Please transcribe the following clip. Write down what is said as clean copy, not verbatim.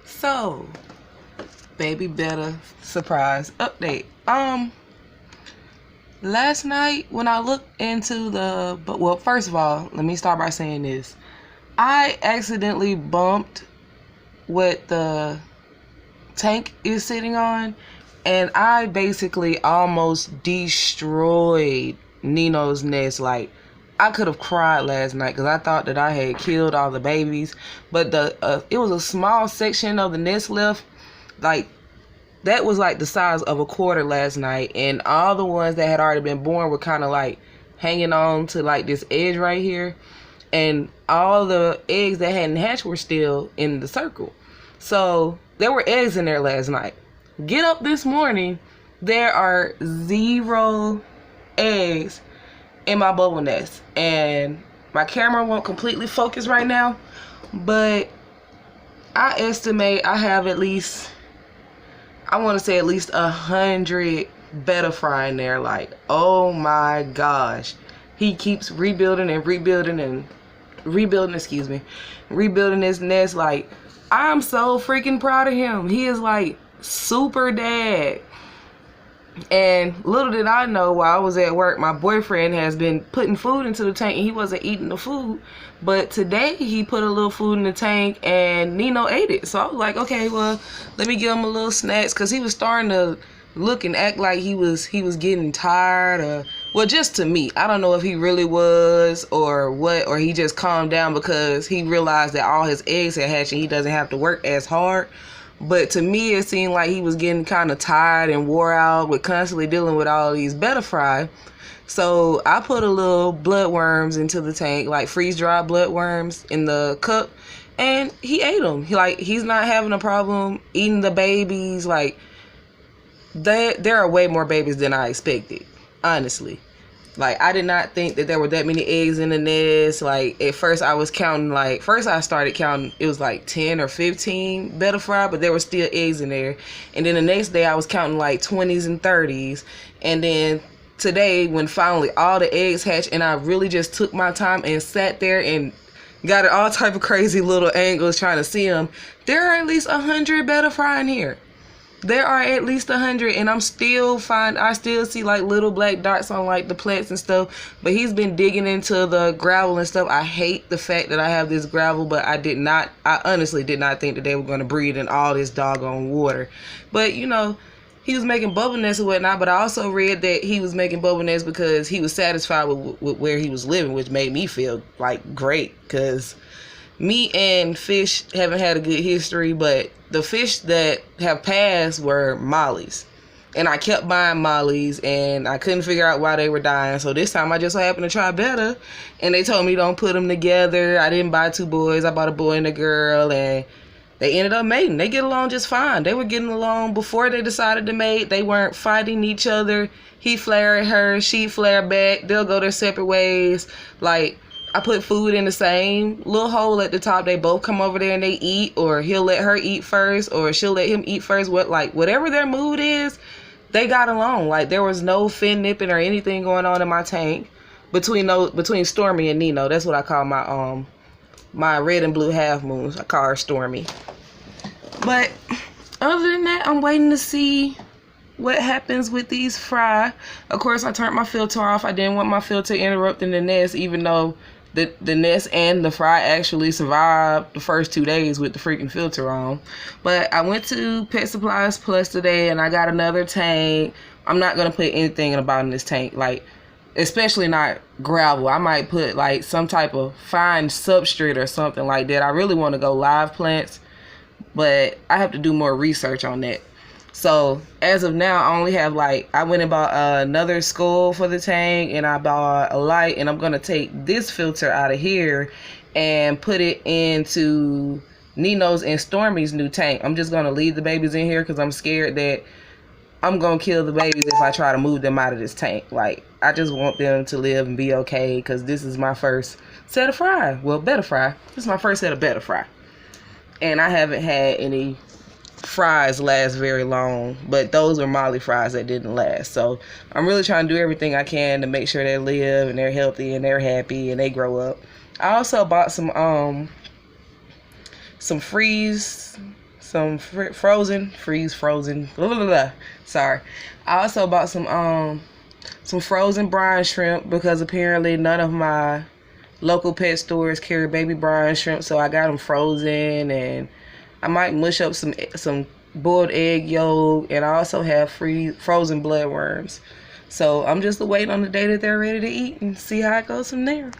So, baby Betta surprise update. Last night when I looked into well, first of all, let me start by saying this. I accidentally bumped what the tank is sitting on, and I basically almost destroyed Nino's nest. Like, I could have cried last night because I thought that I had killed all the babies, but it was a small section of the nest left. Like, that was like the size of a quarter last night, and all the ones that had already been born were kind of like hanging on to like this edge right here, and all the eggs that hadn't hatched were still in the circle. So there were eggs in there last night. Get up this morning, there are 0 eggs in my bubble nest, and my camera won't completely focus right now, but I estimate I have at least, I want to say at least 100 Betta fry in there. Like, oh my gosh, he keeps rebuilding and rebuilding and rebuilding his nest. Like, I'm so freaking proud of him. He is like super dad. And little did I know, while I was at work, my boyfriend has been putting food into the tank and he wasn't eating the food. But today he put a little food in the tank and Nino ate it. So I was like, okay, well, let me give him a little snacks, because he was starting to look and act like he was getting tired, or, well, just to me. I don't know if he really was or what, or he just calmed down because he realized that all his eggs had hatched and he doesn't have to work as hard. But to me, it seemed like he was getting kind of tired and wore out with constantly dealing with all these Betta fry. So I put a little bloodworms into the tank, like freeze-dried bloodworms in the cup, and he ate them. He's not having a problem eating the babies. Like, there are way more babies than I expected, honestly. Like, I did not think that there were that many eggs in the nest. Like, at first I was counting, like, first I started counting, it was like 10 or 15 Betta fry, but there were still eggs in there. And then the next day I was counting like 20s and 30s. And then today, when finally all the eggs hatched and I really just took my time and sat there and got at all type of crazy little angles trying to see them, there are at least 100 Betta fry in here. There are at least 100, and I still see like little black dots on like the plants and stuff. But he's been digging into the gravel and stuff. I hate the fact that I have this gravel, but I honestly did not think that they were going to breed in all this doggone water. But you know, he was making bubble nests and whatnot. But I also read that he was making bubble nests because he was satisfied with where he was living, which made me feel like great, because meat and fish haven't had a good history, but the fish that have passed were mollies. And I kept buying mollies, and I couldn't figure out why they were dying. So this time I just happened to try Betta, and they told me don't put them together. I didn't buy 2 boys. I bought a boy and a girl, and they ended up mating. They get along just fine. They were getting along before they decided to mate. They weren't fighting each other. He flared at her, she flared back. They'll go their separate ways. Like, I put food in the same little hole at the top. They both come over there and they eat, or he'll let her eat first, or she'll let him eat first. Whatever their mood is, they got along. Like, there was no fin nipping or anything going on in my tank between Stormy and Nino. That's what I call my red and blue half moons. I call her Stormy. But other than that, I'm waiting to see what happens with these fry. Of course, I turned my filter off. I didn't want my filter interrupting the nest, even though the nest and the fry actually survived the first 2 days with the freaking filter on. But I went to Pet Supplies Plus today and I got another tank. I'm not going to put anything in the bottom of this tank, like, especially not gravel. I might put like some type of fine substrate or something like that. I really want to go live plants, but I have to do more research on that. So as of now, I only have I went and bought another skull for the tank, and I bought a light, and I'm going to take this filter out of here and put it into Nino's and Stormy's new tank. I'm just going to leave the babies in here because I'm scared that I'm going to kill the babies if I try to move them out of this tank. Like, I just want them to live and be okay, because this is my first set of fry. Well, Betta fry. This is my first set of Betta fry. And I haven't had any fries last very long, but those were molly fries that didn't last. So I'm really trying to do everything I can to make sure they live and they're healthy and they're happy and they grow up. I also bought some some freeze frozen. Blah, blah, blah. Sorry. I also bought some frozen brine shrimp because apparently none of my local pet stores carry baby brine shrimp, so I got them frozen. And I might mush up some boiled egg yolk, and I also have frozen bloodworms. So I'm just waiting on the day that they're ready to eat and see how it goes from there.